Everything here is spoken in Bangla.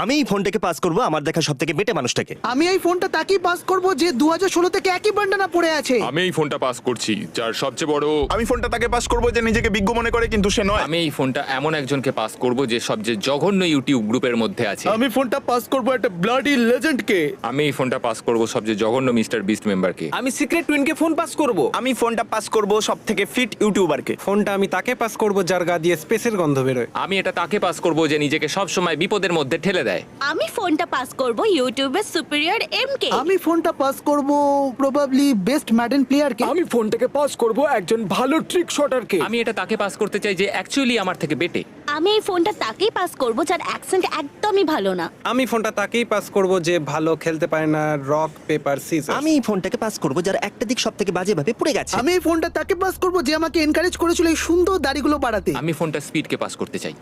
আমি এই ফোনটাকে পাস করব আমার দেখা সব থেকে বেটে মানুষটাকে। আমি এই ফোনটা তাকেই পাস করব যে 2016 থেকে একই বান্ডানা পড়ে আছে। আমি এই ফোনটা পাস করছি যার সবচেয়ে বড়। আমি ফোনটা তাকে পাস করবো যে নিজেকে বিজ্ঞ মনে করে কিন্তু সে নয়। আমি এই ফোনটা এমন একজনকে পাস করব যে সবচেয়ে জঘন্য ইউটিউব গ্রুপের মধ্যে আছে। আমি ফোনটা পাস করব একটা ব্লাডি লেজেন্ডকে। আমি এই ফোনটা পাস করব সবচেয়ে জঘন্য মিস্টার বিস্ট মেম্বারকে। আমি সিক্রেট টুইনকে ফোন পাস করব। আমি ফোনটা পাস করব সব থেকে ফিট ইউটিউবারকে। ফোনটা আমি তাকে পাস করব যার গা দিয়ে স্পেসের গন্ধ বেরোয়। আমি এটা তাকে পাস করব যে নিজেকে সব সময় বিপদের মধ্যে ঠেলে দেয়। আমি ফোনটা পাস করব ইউটিউবের সুপিরিয়র এমকে। আমি ফোনটা পাস করব প্রবাবলি বেস্ট ম্যাডেন প্লেয়ারকে। আমি ফোনটাকে পাস করব একজন ভালো ট্রিক শটারকে। আমি এটা তাকে পাস করতে চাই যে অ্যাকচুয়ালি আমার থেকে বেটে। আমি এই ফোনটা তাকেই পাস করব যার অ্যাকসেন্ট একদমই ভালো না। আমি ফোনটা তাকেই পাস করব যে ভালো খেলতে পারে না রক পেপার সিজার। আমি এই ফোনটাকে পাস করব যার একটা দিক সব থেকে বাজে ভাবে পুড়ে গেছে। আমি এই ফোনটা তাকে পাস করব যে আমাকে এনকারেজ করেছিল এই সুন্দর দাড়িগুলো বাড়াতে। আমি ফোনটা স্পিডকে পাস করতে চাই।